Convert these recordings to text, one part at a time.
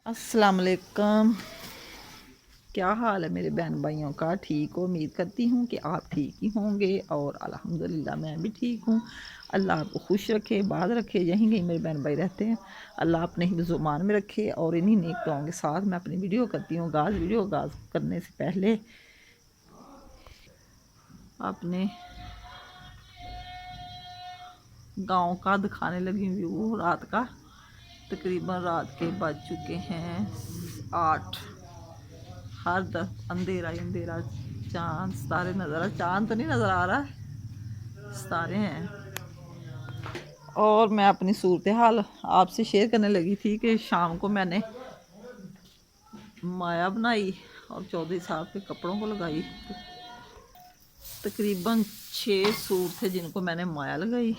अस्सलाम वालेकुम। क्या हाल है मेरे बहन भाइयों का? ठीक हो? उम्मीद करती हूँ कि आप ठीक ही होंगे और अल्हम्दुलिल्लाह मैं भी ठीक हूँ। अल्लाह आपको खुश रखे, बात रखे। यहीं कहीं मेरे बहन भाई रहते हैं। अल्लाह अपने ही ज़ुबान में रखे और इन्हीं नेक दुआओं के साथ मैं अपनी वीडियो करती हूँ। वीडियो आगाज़ करने से पहले अपने गाँव का दिखाने लगी व्यू रात का। तकरीबन रात के बज चुके हैं 8। हर अंधेरा ही अंधेरा। चांद सितारे नज़र चांद तो नहीं नज़र आ रहा, सितारे हैं। और मैं अपनी सूरत हाल आपसे शेयर करने लगी थी कि शाम को मैंने माया बनाई और चौधरी साहब के कपड़ों को लगाई। तकरीबन 6 सूट थे जिनको मैंने माया लगाई,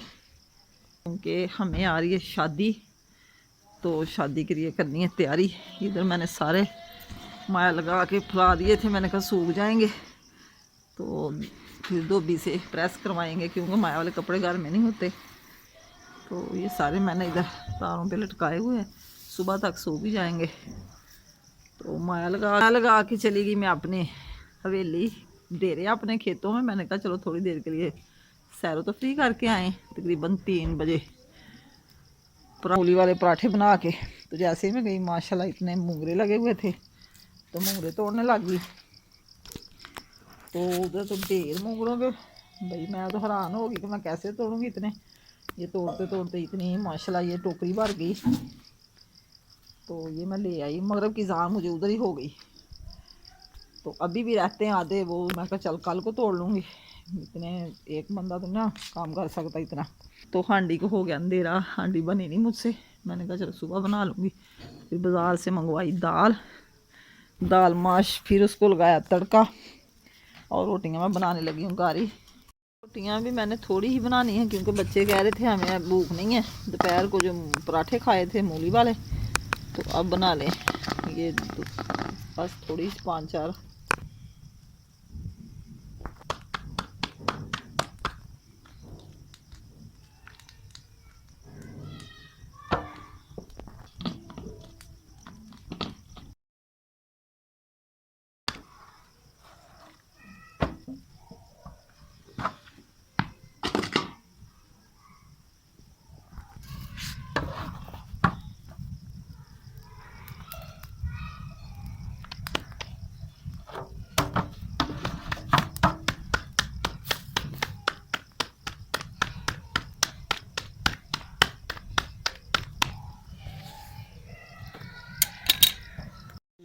क्योंकि हमें आ रही है शादी, तो शादी के लिए करनी है तैयारी। इधर मैंने सारे माया लगा के फुला दिए थे, मैंने कहा सूख जाएंगे तो फिर धोबी से प्रेस करवाएंगे, क्योंकि माया वाले कपड़े घर में नहीं होते। तो ये सारे मैंने इधर तारों पे लटकाए हुए हैं, सुबह तक सूख भी जाएंगे। तो माया लगा के चली गई मैं अपने हवेली, डेरे अपने खेतों में। मैंने कहा चलो थोड़ी देर के लिए सैरो तो फ्री करके आए। तकरीबन 3 बजे मूली वाले पराठे बना के, तो जैसे ही मैं गई माशाल्लाह इतने मूंगरे लगे हुए थे, तो मूंगरे तोड़ने लग गई। तो उधर तो ढेर मूंगरों के, भाई मैं तो हैरान हो गई कि मैं कैसे तोड़ूंगी इतने। ये तोड़ते तोड़ते इतनी माशाल्लाह ये टोकरी भर गई। तो ये मैं ले आई, मगरब की जान मुझे उधर ही हो गई। तो अभी भी रहते हैं आधे वो, मैं कहा चल कल को तोड़ लूँगी। इतने एक बंदा तो ना काम कर सकता इतना। तो हांडी को हो गया अंधेरा, हांडी बनी नहीं मुझसे। मैंने कहा चलो सुबह बना लूँगी। फिर बाज़ार से मंगवाई दाल माश, फिर उसको लगाया तड़का और रोटियां मैं बनाने लगी हूँ गारी। रोटियां भी मैंने थोड़ी ही बनानी है, क्योंकि बच्चे कह रहे थे हमें भूख नहीं है। दोपहर को जो पराठे खाए थे मूली वाले, तो अब बना लें ये बस थोड़ी 5-4।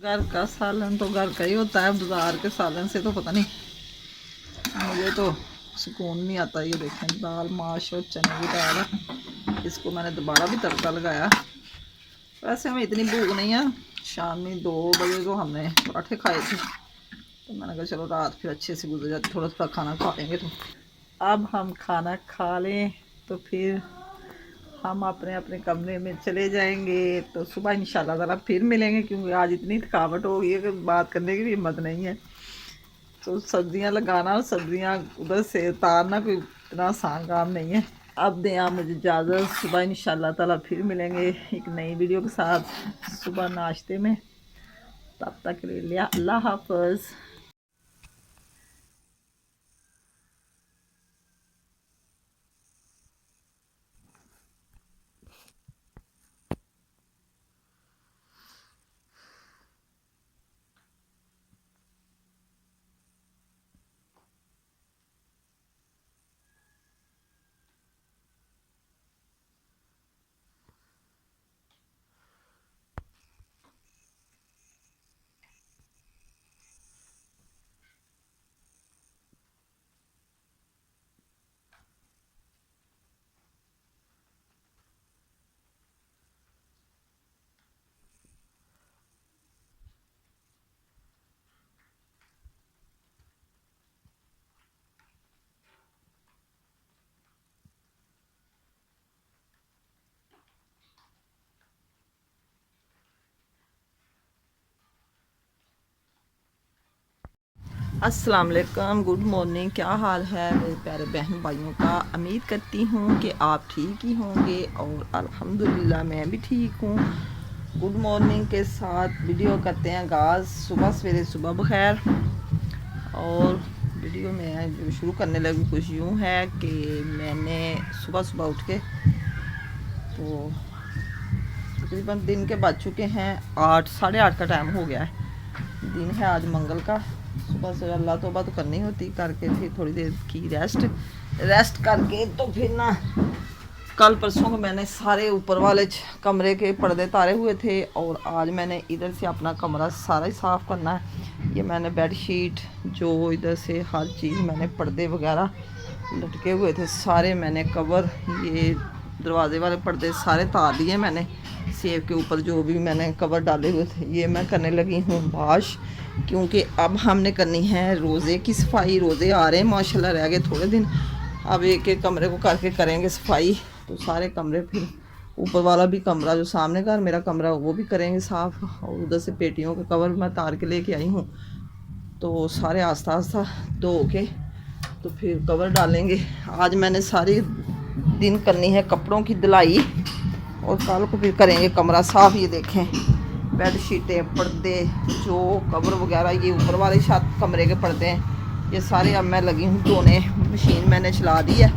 घर का सालन तो घर का ही होता है, बाजार के सालन से तो पता नहीं, मुझे तो सुकून नहीं आता। ये देखें दाल माश और चने की दाल है, इसको मैंने दोबारा भी तड़का लगाया। वैसे हमें इतनी भूख नहीं है, शाम में 2 बजे तो हमने पराठे खाए थे, तो मैंने कहा चलो रात फिर अच्छे से गुजर जाती, थोड़ा थोड़ा खाना खा लेंगे। तो अब हम खाना खा लें तो फिर हम अपने अपने कमरे में चले जाएंगे। तो सुबह इंशाल्लाह ताला फिर मिलेंगे, क्योंकि आज इतनी थकावट हो गई है कि बात करने की भी हिम्मत नहीं है। तो सब्जियां लगाना और सब्जियां उधर से उतारना कोई इतना आसान काम नहीं है। अब दें आप मुझे इजाज़त, सुबह इंशाल्लाह ताला फिर मिलेंगे एक नई वीडियो के साथ सुबह नाश्ते में। तब तक के लिए अल्लाह हाफ़िज़। अस्सलाम वालेकुम, गुड मॉर्निंग। क्या हाल है मेरे प्यारे बहन भाइयों का? उम्मीद करती हूँ कि आप ठीक ही होंगे और अल्हम्दुलिल्लाह मैं भी ठीक हूँ। गुड मॉर्निंग के साथ वीडियो करते हैं आगाज़। सुबह सवेरे सुबह बखैर। और वीडियो में जो शुरू करने लगी कुछ यूँ है कि मैंने सुबह सुबह उठ के तो तकरीबन दिन के बज चुके हैं 8, साढ़े 8 का टाइम हो गया है। दिन है आज मंगल का। सुबह से अल्लाह तौबा तो करनी होती, करके फिर थोड़ी देर की रेस्ट करके तो फिर ना कल परसों को मैंने सारे ऊपर वाले कमरे के पर्दे तारे हुए थे और आज मैंने इधर से अपना कमरा सारा ही साफ़ करना है। ये मैंने बेडशीट जो इधर से हर चीज़ मैंने पर्दे वगैरह लटके हुए थे सारे मैंने कवर, ये दरवाजे वाले पर्दे सारे तार दिए मैंने। सेब के ऊपर जो भी मैंने कवर डाले हुए थे ये मैं करने लगी हूँ वॉश, क्योंकि अब हमने करनी है रोज़े की सफाई। रोज़े आ रहे हैं माशाल्लाह, रह गए थोड़े दिन। अब एक एक कमरे को करके करेंगे सफाई, तो सारे कमरे फिर ऊपर वाला भी कमरा जो सामने का मेरा कमरा वो भी करेंगे साफ़। और उधर से पेटियों के कवर मैं तार के लेके आई हूँ, तो सारे आस्ता आस्ता धो के तो फिर कवर डालेंगे। आज मैंने सारी दिन करनी है कपड़ों की धुलाई और कल को फिर करेंगे कमरा साफ़। ये देखें बेड शीटें, पर्दे, जो कवर वगैरह, ये ऊपर वाले छत कमरे के पर्दे हैं, ये सारे अब मैं लगी हूँ धोने। मशीन मैंने चला दी है।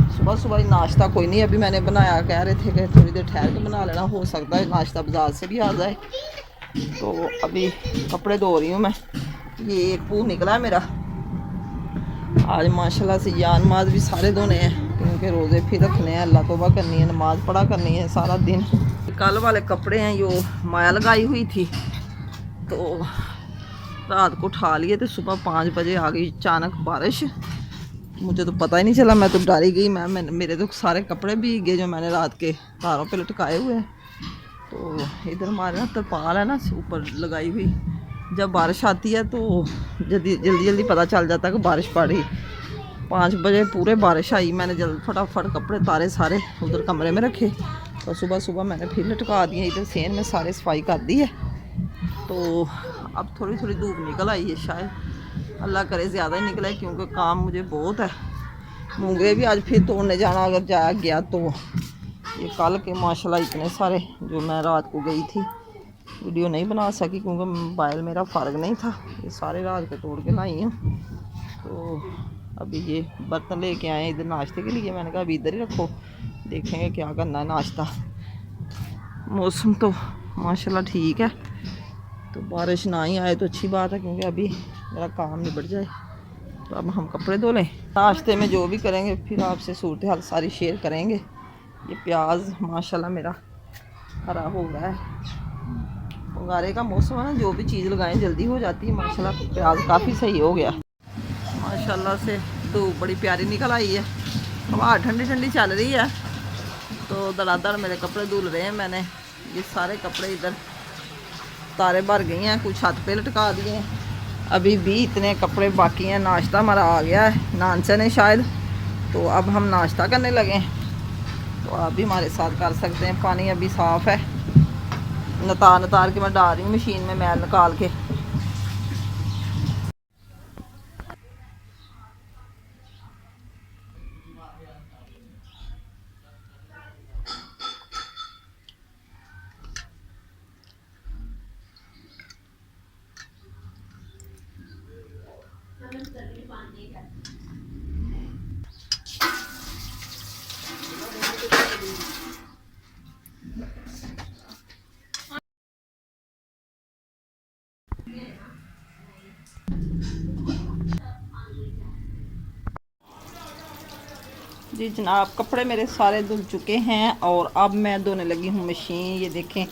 सुबह सुबह ही नाश्ता कोई नहीं अभी मैंने बनाया, कह रहे थे कि थोड़ी देर ठहर के बना लेना, हो सकता है नाश्ता बाज़ार से भी आ जाए। तो अभी कपड़े धो रही हूँ मैं। ये एक पूर निकला है मेरा आज माशाल्लाह से। यार नमाज भी सारे धोने हैं क्योंकि रोज़े फिर रखने हैं, अल्लाह तौबा करनी है, नमाज़ पढ़ा करनी है सारा दिन। कल वाले कपड़े हैं जो माया लगाई हुई थी, तो रात को उठा लिए थे, सुबह 5 बजे आ गई अचानक बारिश। मुझे तो पता ही नहीं चला, मैं तो डर ही गई। मेरे तो सारे कपड़े भीग गए जो मैंने रात के तारों पे लटकाए हुए हैं। तो इधर हमारे ना तरपाल है ना ऊपर लगाई हुई, जब बारिश आती है तो जल्दी जल्दी पता चल जाता है कि बारिश पड़ रही। 5 बजे पूरे बारिश आई, मैंने जल्द फटाफट कपड़े तारे सारे उधर कमरे में रखे और सुबह सुबह मैंने फिर लटका दिए। इधर सेन में सारे सफाई कर दी है। तो अब थोड़ी थोड़ी धूप निकल आई है, शायद अल्लाह करे ज़्यादा ही निकला है क्योंकि काम मुझे बहुत है। मूंगे भी आज फिर तोड़ने जाना अगर जाया गया तो। ये कल के माशाल्लाह इतने सारे जो मैं रात को गई थी वीडियो नहीं बना सकी क्योंकि मोबाइल मेरा फ़र्क नहीं था। ये सारे रात के तोड़ के लाई हूँ। तो अभी ये बर्तन लेके आए इधर नाश्ते के लिए, मैंने कहा अभी इधर ही रखो, देखेंगे क्या करना है नाश्ता। मौसम तो माशाल्लाह ठीक है, तो बारिश ना ही आए तो अच्छी बात है क्योंकि अभी मेरा काम निबट जाए। तो अब हम कपड़े धो लें, नाश्ते में जो भी करेंगे फिर आपसे सूरत हाल सारी शेयर करेंगे। ये प्याज माशाल्लाह मेरा हरा हो रहा है, उगारे का मौसम है ना, जो भी चीज़ लगाएं जल्दी हो जाती है। माशाल्लाह प्याज काफ़ी सही हो गया माशाल्लाह से। धूप बड़ी प्यारी निकल आई है, हवा ठंडी ठंडी चल रही है। तो दड़ादड़ मेरे कपड़े धुल रहे हैं मैंने। ये सारे कपड़े इधर तारे भर गई हैं, कुछ छत पे लटका दिए हैं। अभी भी इतने कपड़े बाकी हैं। नाश्ता हमारा आ गया है, नानसे ने शायद, तो अब हम नाश्ता करने लगे हैं। तो आप भी हमारे साथ कर सकते हैं। पानी अभी साफ़ है, नतार के मैं डाल रही हूँ मशीन में मैल निकाल के। जी जनाब, कपड़े मेरे सारे धुल चुके हैं और अब मैं धोने लगी हूँ मशीन। ये देखें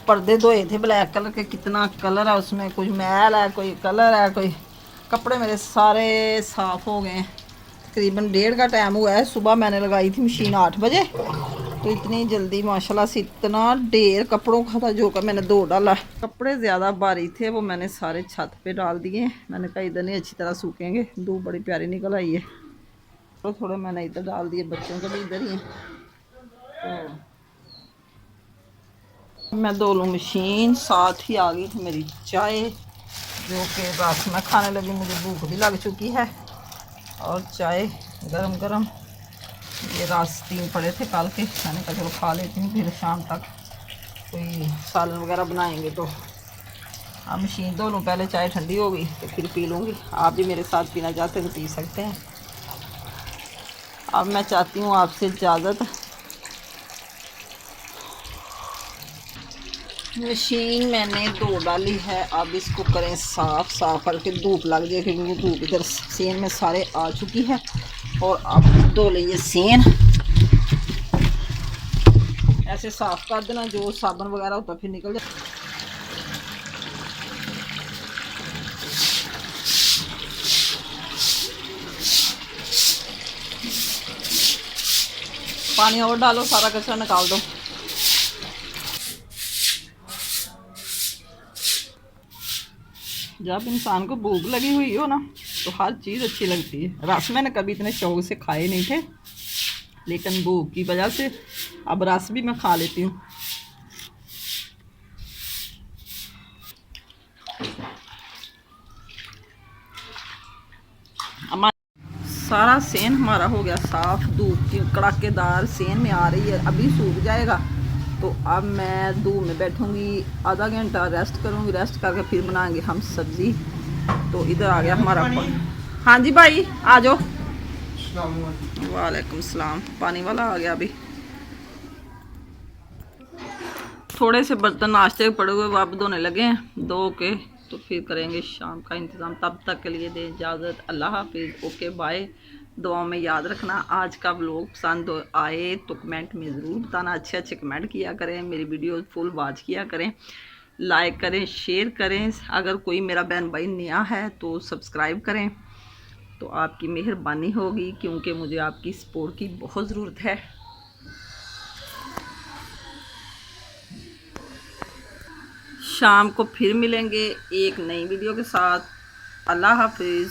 पर्दे धोए थे ब्लैक कलर के, कितना कलर है उसमें, कोई मैल है कोई कलर है कोई। कपड़े मेरे सारे साफ़ हो गए हैं। तकरीबन 1:30 का टाइम हुआ है। सुबह मैंने लगाई थी मशीन 8 बजे, तो इतनी जल्दी माशाल्लाह से इतना ढेर कपड़ों का था जो का मैंने धो डाला। कपड़े ज़्यादा भारी थे वो मैंने सारे छत पे डाल दिए। मैंने कहा इधर नहीं अच्छी तरह सूखेंगे, धूप बड़ी प्यारी निकल आई है। थोड़े थोड़े मैंने इधर डाल दिए, बच्चों के भी इधर ही हैं। तो मैं धो लूँ मशीन। साथ ही आ गई थी मेरी चाय जो कि रात में खाने लगी, मुझे भूख भी लग चुकी है। और चाय गरम गरम, ये रात 3 पड़े थे कल के, मैंने कहा चलो खा लेती हूँ फिर शाम तक। कोई सालन वगैरह बनाएंगे तो। अब मशीन धो लूँ पहले, चाय ठंडी होगी तो फिर पी लूँगी। आप भी मेरे साथ पीना चाहते हैं तो पी सकते हैं। अब मैं चाहती हूँ आपसे इजाज़त। मशीन मैंने धो डाली है, अब इसको करें साफ़। साफ़ करके धूप लग जाए, क्योंकि धूप इधर सेन में सारे आ चुकी है। और अब धो लीजिए सेन, ऐसे साफ़ कर देना, जो साबुन वगैरह होता फिर निकल जाए। पानी और डालो, सारा कचरा निकाल दो। जब इंसान को भूख लगी हुई हो ना तो हर चीज़ अच्छी लगती है। रस मैंने कभी इतने शौक से खाए नहीं थे, लेकिन भूख की वजह से अब रस भी मैं खा लेती हूँ। सारा सेन हमारा हो गया साफ़। धूप की कड़ाकेदार सेन में आ रही है, अभी सूख जाएगा। तो अब मैं धूप में बैठूंगी, आधा घंटा रेस्ट करूंगी। रेस्ट करके फिर बनाएंगे हम सब्ज़ी। तो इधर आ गया हमारा हाँ जी भाई आ जाओ। वालेकुम सलाम। पानी वाला आ गया। अभी थोड़े से बर्तन नाश्ते के पड़े हुए वापस धोने लगे हैं, धो के तो फिर करेंगे शाम का इंतज़ाम। तब तक के लिए दें इजाज़त। अल्लाह हाफिज़। Okay bye. दुआ में याद रखना। आज का व्लॉग पसंद आए तो कमेंट में ज़रूर बताना। अच्छे अच्छे कमेंट किया करें, मेरी वीडियो फुल वॉच किया करें, लाइक करें, शेयर करें। अगर कोई मेरा बहन भाई नया है तो सब्सक्राइब करें, तो आपकी मेहरबानी होगी, क्योंकि मुझे आपकी सपोर्ट की बहुत ज़रूरत है। शाम को फिर मिलेंगे एक नई वीडियो के साथ। अल्लाह हाफिज़।